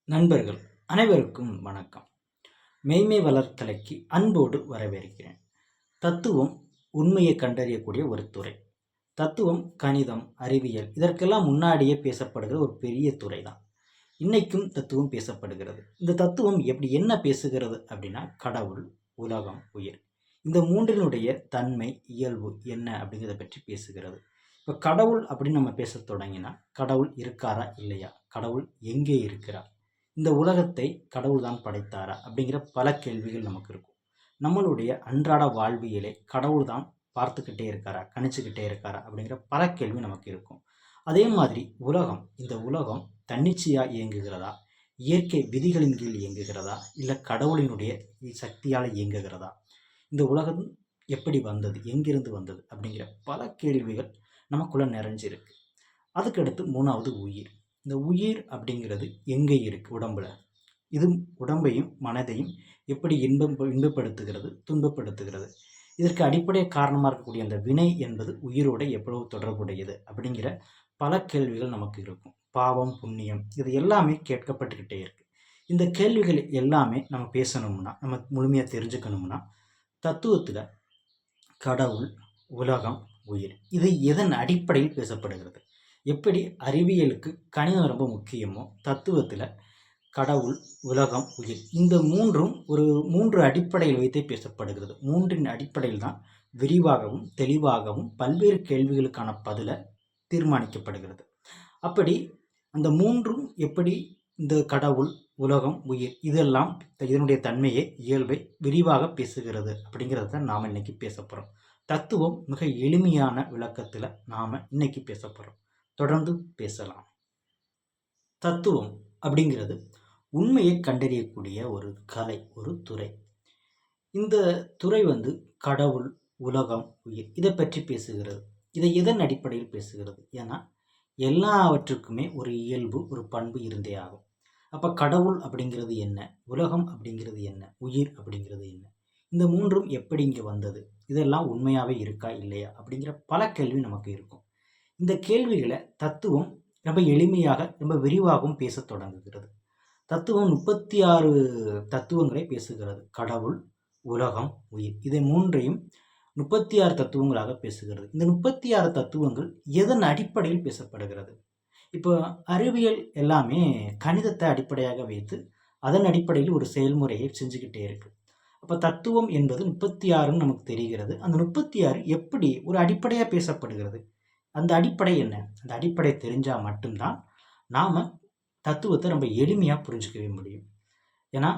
நண்பர்கள் அனைவருக்கும் வணக்கம். மெய்மை வளர்த்தலைக்கு அன்போடு வரவேற்கிறேன். தத்துவம் உண்மையை கண்டறியக்கூடிய ஒரு துறை. தத்துவம், கணிதம், அறிவியல் இதற்கெல்லாம் முன்னாடியே பேசப்படுகிற ஒரு பெரிய துறை தான். இன்னைக்கும் தத்துவம் பேசப்படுகிறது. இந்த தத்துவம் என்ன பேசுகிறது அப்படின்னா, கடவுள், உலகம், உயிர் இந்த மூன்றினுடைய தன்மை, இயல்பு என்ன அப்படிங்கிறத பற்றி பேசுகிறது. இப்போ கடவுள் அப்படின்னு நம்ம பேச தொடங்கினா, கடவுள் இருக்காரா இல்லையா, கடவுள் எங்கே இருக்கிறார், இந்த உலகத்தை கடவுள் தான் படைத்தாரா அப்படிங்கிற பல கேள்விகள் நமக்கு இருக்கும். நம்மளுடைய அன்றாட வாழ்வியலை கடவுள் தான் பார்த்துக்கிட்டே இருக்காரா, கணிச்சுக்கிட்டே இருக்காரா அப்படிங்கிற பல கேள்வி நமக்கு இருக்கும். அதே மாதிரி இந்த உலகம் தன்னிச்சையாக இயங்குகிறதா, இயற்கை விதிகளின் கீழ் இயங்குகிறதா, இல்லை கடவுளினுடைய சக்தியால் இயங்குகிறதா, இந்த உலகம் எப்படி வந்தது, எங்கிருந்து வந்தது அப்படிங்கிற பல கேள்விகள் நமக்குள்ள நிறைஞ்சிருக்கு. அதுக்கடுத்து மூணாவது உயிர். இந்த உயிர் அப்படிங்கிறது எங்கே இருக்குது உடம்புல, இது உடம்பையும் மனதையும் எப்படி இன்பப்படுத்துகிறது, துன்பப்படுத்துகிறது, இதற்கு அடிப்படை காரணமாக இருக்கக்கூடிய அந்த வினை என்பது உயிரோட எவ்வளவு தொடர்புடையது அப்படிங்கிற பல கேள்விகள் நமக்கு இருக்கும். பாவம், புண்ணியம் இது எல்லாமே கேட்கப்பட்டுக்கிட்டே இருக்கு. இந்த கேள்விகள் எல்லாமே நம்ம பேசணும்னா, நம்ம முழுமையாக தெரிஞ்சுக்கணும்னா, தத்துவத்தில் கடவுள், உலகம், உயிர் இது எதன் அடிப்படையில் பேசப்படுகிறது. எப்படி அறிவியலுக்கு கணிதம் ரொம்ப முக்கியமோ, தத்துவத்தில் கடவுள், உலகம், உயிர் இந்த மூன்றும் மூன்று அடிப்படையில் வைத்தே பேசப்படுகிறது. மூன்றின் அடிப்படையில் தான் விரிவாகவும் தெளிவாகவும் பல்வேறு கேள்விகளுக்கான பதிலை தீர்மானிக்கப்படுகிறது. அப்படி அந்த மூன்றும் எப்படி இந்த கடவுள், உலகம், உயிர் இதெல்லாம் இதனுடைய தன்மையை, இயல்பை விரிவாக பேசுகிறது அப்படிங்கிறத தான் நாம் இன்னைக்கு பேச போகிறோம். தத்துவம் மிக எளிமையான விளக்கத்தில் நாம் இன்னைக்கு பேச போகிறோம். தொடர்ந்து பேசலாம். தத்துவம் அப்படிங்கிறது உண்மையை கண்டறியக்கூடிய ஒரு கலை, ஒரு துறை. இந்த துறை கடவுள், உலகம், உயிர் இதை பற்றி பேசுகிறது. இதை எதன் அடிப்படையில் பேசுகிறது? ஏன்னா எல்லாவற்றுக்குமே ஒரு இயல்பு, ஒரு பண்பு இருந்தே ஆகும். அப்போ கடவுள் அப்படிங்கிறது என்ன, உலகம் அப்படிங்கிறது என்ன, உயிர் அப்படிங்கிறது என்ன, இந்த மூன்றும் எப்படி இங்கே வந்தது, இதெல்லாம் உண்மையாகவே இருக்கா இல்லையா அப்படிங்கிற பல கேள்வி நமக்கு இருக்கும். இந்த கேள்விகளை தத்துவம் ரொம்ப எளிமையாக, ரொம்ப விரிவாகவும் பேச தொடங்குகிறது. தத்துவம் 36 தத்துவங்களை பேசுகிறது. கடவுள், உலகம், உயிர் இதை மூன்றையும் 36 தத்துவங்களாக பேசுகிறது. இந்த 36 தத்துவங்கள் எதன் அடிப்படையில் பேசப்படுகிறது? இப்போ அறிவியல் எல்லாமே கணிதத்தை அடிப்படையாக வைத்து அதன் அடிப்படையில் ஒரு செயல்முறையை செஞ்சுக்கிட்டே இருக்கு. அப்போ தத்துவம் என்பது 36ன்னு நமக்கு தெரிகிறது. அந்த 36 எப்படி ஒரு அடிப்படையாக பேசப்படுகிறது? அந்த அடிப்படை என்ன? அந்த அடிப்படை தெரிஞ்சால் மட்டும்தான் நாம் தத்துவத்தை ரொம்ப எளிமையாக புரிஞ்சுக்கவே முடியும். ஏன்னா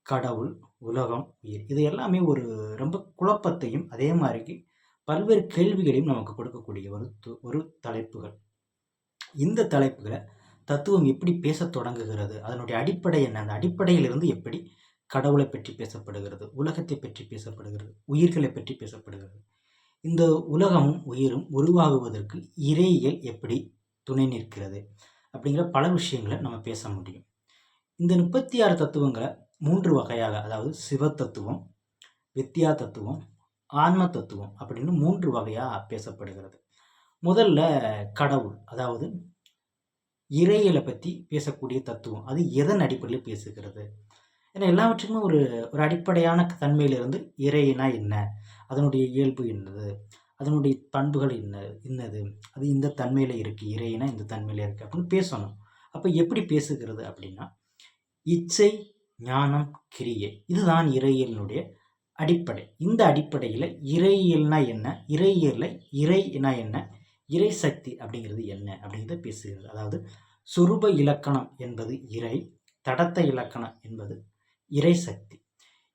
கடவுள், உலகம், உயிர் இது எல்லாமே ரொம்ப குழப்பத்தையும் அதே மாதிரி பல்வேறு கேள்விகளையும் நமக்கு கொடுக்கக்கூடிய ஒரு தலைப்புகள். இந்த தலைப்புகளை தத்துவம் எப்படி பேச தொடங்குகிறது, அதனுடைய அடிப்படை என்ன, அந்த அடிப்படையிலிருந்து எப்படி கடவுளை பற்றி பேசப்படுகிறது, உலகத்தை பற்றி பேசப்படுகிறது, உயிர்களை பற்றி பேசப்படுகிறது, இந்த உலகமும் உயிரும் உருவாகுவதற்கு இறையியல் எப்படி துணை நிற்கிறது அப்படிங்கிற பல விஷயங்களை நம்ம பேச முடியும். இந்த 36 தத்துவங்களை 3 வகையாக, அதாவது சிவ தத்துவம், வித்யா தத்துவம், ஆன்ம தத்துவம் அப்படின்னு 3 வகையாக பேசப்படுகிறது. முதல்ல கடவுள், அதாவது இறையியலை பற்றி பேசக்கூடிய தத்துவம். அது எதன் அடிப்படையில் பேசுகிறது? ஏன்னா எல்லாவற்றுக்குமே ஒரு அடிப்படையான தன்மையிலிருந்து இறையினா என்ன, அதனுடைய இயல்பு என்னது, அதனுடைய பண்புகள் என்னது, அது இந்த தன்மையில் இருக்குது, இறையினா இந்த தன்மையில் இருக்குது அப்படின்னு பேசணும். அப்போ எப்படி பேசுகிறது அப்படின்னா, இச்சை, ஞானம், கிரியை இதுதான் இறையியலினுடைய அடிப்படை. இந்த அடிப்படையில் இறையியல்னா என்ன, இறையியலை இறைனா என்ன, இறை சக்தி அப்படிங்கிறது என்ன அப்படிங்கிறத பேசுகிறது. அதாவது சொரூப இலக்கணம் என்பது இறை, தடத்த இலக்கணம் என்பது இறை சக்தி.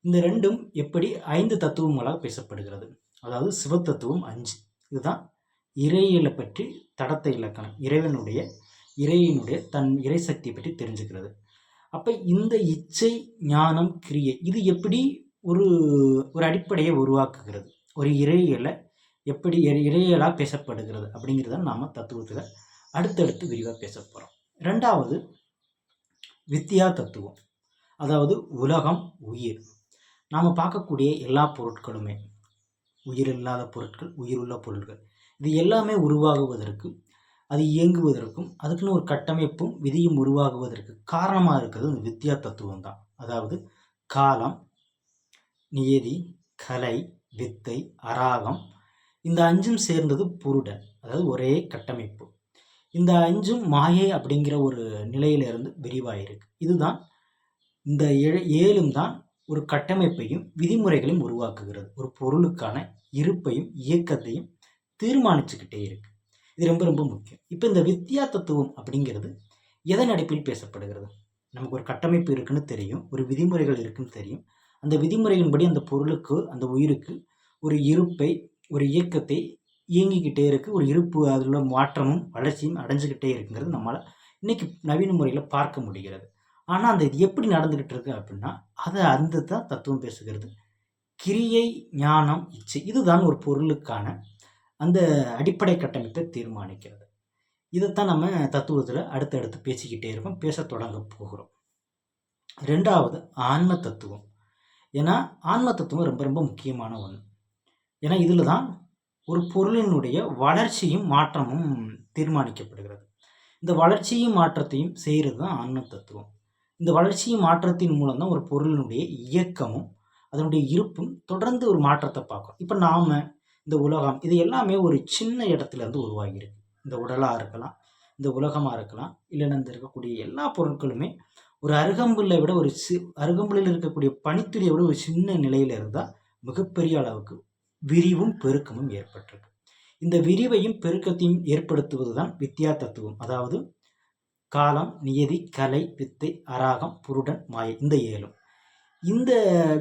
இந்த ரெண்டும் எப்படி 5 தத்துவங்களாக பேசப்படுகிறது. அதாவது சிவத்தத்துவம் 5, இதுதான் இறையியலை பற்றி தடத்த இலக்கணம், இறையினுடைய தன் இறை சக்தியை பற்றி தெரிஞ்சுக்கிறது. அப்போ இந்த இச்சை, ஞானம், கிரியை இது எப்படி ஒரு அடிப்படையை உருவாக்குகிறது, ஒரு இறையியலை எப்படி இறையியலாக பேசப்படுகிறது அப்படிங்கிறத நாம் தத்துவத்தில் அடுத்தடுத்து விரிவாக பேச போகிறோம். ரெண்டாவது வித்யா தத்துவம், அதாவது உலகம், உயிர். நாம் பார்க்கக்கூடிய எல்லா பொருட்களுமே உயிர் இல்லாத பொருட்கள், உயிருள்ள பொருட்கள் இது எல்லாமே உருவாகுவதற்கு அது இயங்குவதற்கும் அதுக்குன்னு ஒரு கட்டமைப்பும் விதியும் உருவாகுவதற்கு காரணமாக இருக்கிறது இந்த வித்யா தத்துவம் தான். அதாவது காலம், நியதி, கலை, வித்தை, அராகம், இந்த 5ம் சேர்ந்தது புருடன். அதாவது ஒரே கட்டமைப்பு. இந்த 5ம் மாயை அப்படிங்கிற ஒரு நிலையிலிருந்து விரிவாயிருக்கு. இதுதான் இந்த 7ம் தான் ஒரு கட்டமைப்பையும் விதிமுறைகளையும் உருவாக்குகிறது. ஒரு பொருளுக்கான இருப்பையும் இயக்கத்தையும் தீர்மானிச்சுக்கிட்டே இருக்கு. இது ரொம்ப ரொம்ப முக்கியம். இப்போ இந்த வித்யா தத்துவம் அப்படிங்கிறது எதன் அடிப்படையில் பேசப்படுகிறது? நமக்கு ஒரு கட்டமைப்பு இருக்குன்னு தெரியும், ஒரு விதிமுறைகள் இருக்குன்னு தெரியும். அந்த விதிமுறைகளின்படி அந்த பொருளுக்கு, அந்த உயிருக்கு ஒரு இருப்பை, ஒரு இயக்கத்தை இயங்கிக்கிட்டே இருக்கு. ஒரு இருப்பு, அதில் உள்ள மாற்றமும் வளர்ச்சியும் அடைஞ்சுக்கிட்டே இருக்குங்கிறது நம்மளால் இன்னைக்கு நவீன முறையில் பார்க்க முடிகிறது. ஆனால் அந்த இது எப்படி நடந்துக்கிட்டு இருக்கு அப்படின்னா, அந்த தான் தத்துவம் பேசுகிறது. கிரியை, ஞானம், இச்சை, இதுதான் ஒரு பொருளுக்கான அந்த அடிப்படை கட்டமைப்பை தீர்மானிக்கிறது. இதைத்தான் நம்ம தத்துவத்தில் அடுத்தடுத்து பேசிக்கிட்டே இருக்கோம், பேச தொடங்க போகிறோம். 2வது ஆன்ம தத்துவம். ஏன்னா ஆன்ம தத்துவம் ரொம்ப ரொம்ப முக்கியமான ஒன்று. ஏன்னா இதில் தான் ஒரு பொருளினுடைய வளர்ச்சியும் மாற்றமும் தீர்மானிக்கப்படுகிறது. இந்த வளர்ச்சியும் மாற்றத்தையும் செய்கிறது தான் ஆன்ம தத்துவம். இந்த வளர்ச்சியும் மாற்றத்தின் மூலம் தான் ஒரு பொருளினுடைய இயக்கமும் அதனுடைய இருப்பும் தொடர்ந்து ஒரு மாற்றத்தை பார்க்கும். இப்போ நாம் இந்த உலகம், இது எல்லாமே ஒரு சின்ன இடத்துலேருந்து உருவாகியிருக்கு. இந்த உடலாக இருக்கலாம், இந்த உலகமாக இருக்கலாம், இல்லைன்னா இந்த இருக்கக்கூடிய எல்லா பொருட்களுமே ஒரு அருகம்புல்லை விட அருகம்புல்லில் இருக்கக்கூடிய பனித்துளியை விட ஒரு சின்ன நிலையில் இருந்தால் மிகப்பெரிய அளவுக்கு விரிவும் பெருக்கமும் ஏற்பட்டிருக்கு. இந்த விரிவையும் பெருக்கத்தையும் ஏற்படுத்துவது தான் வித்யா தத்துவம். அதாவது காலம், நியதி, கலை, வித்தை, அராகம், புருடன், மாயை, இந்த 7ம். இந்த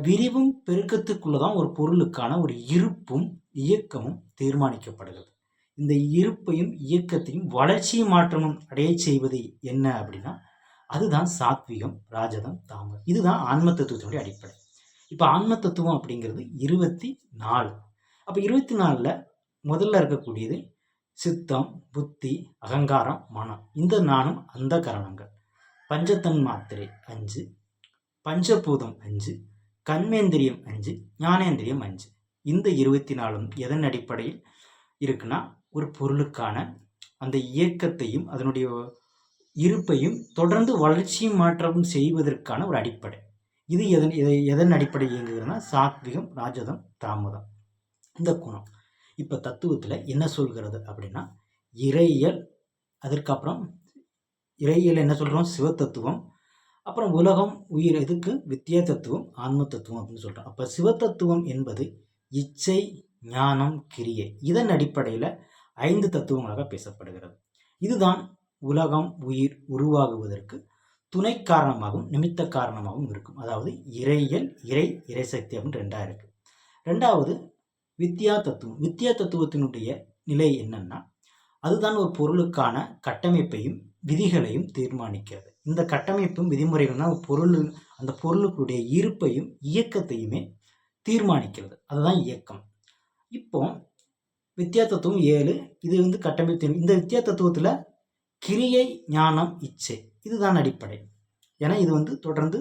விரிவும் பெருக்கத்துக்குள்ள தான் ஒரு பொருளுக்கான ஒரு இருப்பும் இயக்கமும் தீர்மானிக்கப்படுகிறது. இந்த இருப்பையும் இயக்கத்தையும் வளர்ச்சியும் மாற்றமும் அடைய செய்வது என்ன அப்படின்னா, அதுதான் சாத்விகம், ராஜதம், தாமதம். இதுதான் ஆன்ம தத்துவத்தினுடைய அடிப்படை. இப்போ ஆன்ம தத்துவம் அப்படிங்கிறது 24. அப்போ 24ல் முதல்ல இருக்கக்கூடியது சித்தம், புத்தி, அகங்காரம், மனம். இந்த 4ம் அந்த கரணங்கள். பஞ்சத்தன் மாத்திரை 5, பஞ்சபூதம் 5, கண்மேந்திரியம் 5, ஞானேந்திரியம் 5. இந்த 24ம் எதன் அடிப்படையில் இருக்குன்னா, ஒரு பொருளுக்கான அந்த இயக்கத்தையும் அதனுடைய இருப்பையும் தொடர்ந்து வளர்ச்சியும் மாற்றமும் செய்வதற்கான ஒரு அடிப்படை. இது எதன் அடிப்படை இயங்குகிறதுனா, சாத்விகம், ராஜதம், தாமதம், இந்த குணம். இப்போ தத்துவத்தில் என்ன சொல்கிறது அப்படின்னா, இறையியல், அதற்கப்புறம் இறையியல் என்ன சொல்கிறோம், சிவத்தத்துவம், அப்புறம் உலகம், உயிர், இதுக்கு வித்யா தத்துவம், ஆன்ம தத்துவம் அப்படின்னு சொல்கிறோம். அப்போ சிவத்தத்துவம் என்பது இச்சை, ஞானம், கிரியை, இதன் அடிப்படையில் 5 தத்துவங்களாக பேசப்படுகிறது. இதுதான் உலகம், உயிர் உருவாகுவதற்கு துணை காரணமாகவும் நிமித்த காரணமாகவும் இருக்கும். அதாவது இறையியல், இறைசக்தி அப்படின்னு 2 இருக்கு. 2வது வித்யா தத்துவம். வித்யா தத்துவத்தினுடைய நிலை என்னன்னா, அதுதான் ஒரு பொருளுக்கான கட்டமைப்பையும் விதிகளையும் தீர்மானிக்கிறது. இந்த கட்டமைப்பும் விதிமுறைகள் தான் அந்த பொருளுக்குடைய இருப்பையும் இயக்கத்தையுமே தீர்மானிக்கிறது. அதுதான் இயக்கம். இப்போ வித்யா தத்துவம் 7, இது கட்டமைப்பு. இந்த வித்யா தத்துவத்தில் கிரியை, ஞானம், இச்சை, இதுதான் அடிப்படை. ஏன்னா இது தொடர்ந்து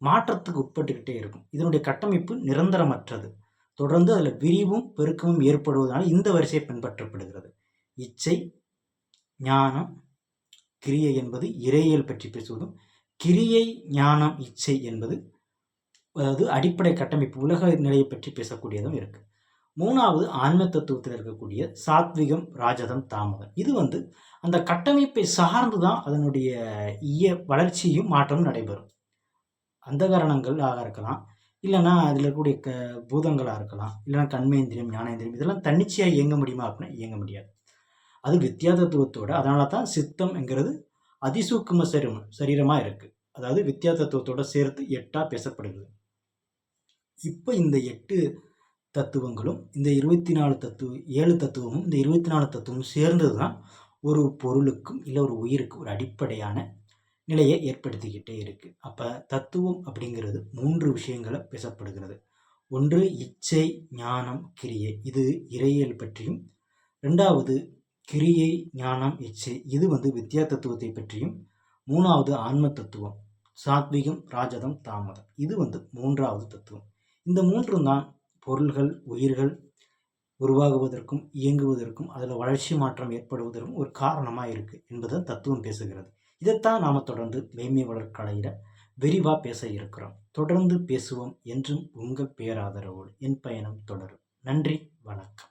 மாற்றத்துக்கு உட்பட்டுக்கிட்டே இருக்கும். இதனுடைய கட்டமைப்பு நிரந்தரமற்றது. தொடர்ந்து அதில் விரிவும் பெருக்கமும் ஏற்படுவதனால இந்த வரிசை பின்பற்றப்படுகிறது. இச்சை, ஞானம், கிரியை என்பது இறையியல் பற்றி பேசுவதும், கிரியை, ஞானம், இச்சை என்பது அதாவது அடிப்படை கட்டமைப்பு உலக நிலையை பற்றி பேசக்கூடியதும் இருக்கு. 3வது ஆன்ம தத்துவத்தில் இருக்கக்கூடிய சாத்விகம், ராஜதம், தாமதம். இது அந்த கட்டமைப்பை சார்ந்து தான் அதனுடைய வளர்ச்சியும் மாற்றமும் நடைபெறும். அந்த காரணங்களாக இருக்கலாம், இல்லைன்னா அதில் இருக்கக்கூடிய பூதங்களாக இருக்கலாம், இல்லைன்னா கண்மேந்திரியம், ஞானேந்திரியம், இதெல்லாம் தன்னிச்சையாக இயங்க முடியுமா அப்படின்னா இயங்க முடியாது. அது வித்யா தத்துவத்தோட, அதனால தான் சித்தம் என்கிறது அதிசூக்கும சரீரமாக இருக்குது. அதாவது வித்யா தத்துவத்தோட சேர்த்து 8ஆக பேசப்படுகிறது. இப்போ இந்த 8 தத்துவங்களும் இந்த 7 தத்துவமும் இந்த 24 தத்துவமும் சேர்ந்தது தான் ஒரு பொருளுக்கும் இல்லை ஒரு உயிருக்கும் ஒரு அடிப்படையான நிலையை ஏற்படுத்திக்கிட்டே இருக்குது. அப்போ தத்துவம் அப்படிங்கிறது 3 விஷயங்களை பேசப்படுகிறது. ஒன்று இச்சை, ஞானம், கிரியை, இது இறையியல் பற்றியும். 2வது கிரியை, ஞானம், இச்சை, இது வித்யா தத்துவத்தை பற்றியும். 3வது ஆன்ம தத்துவம், சாத்விகம், ராஜதம், தாமதம், இது 3வது தத்துவம். இந்த 3ம் தான் பொருள்கள், உயிர்கள், உருவாகுவதற்கும் இயங்குவதற்கும் அதில் வளர்ச்சி மாற்றம் ஏற்படுவதற்கும் ஒரு காரணமாக இருக்குது என்பதை தத்துவம் பேசுகிறது. இதைத்தான் நாம் தொடர்ந்து மெய்மை வளர்க்கலையில் விரிவாக பேச இருக்கிறோம். தொடர்ந்து பேசுவோம். என்றும் உங்கள் பேராதரவோடு என் பயணம் தொடரும். நன்றி, வணக்கம்.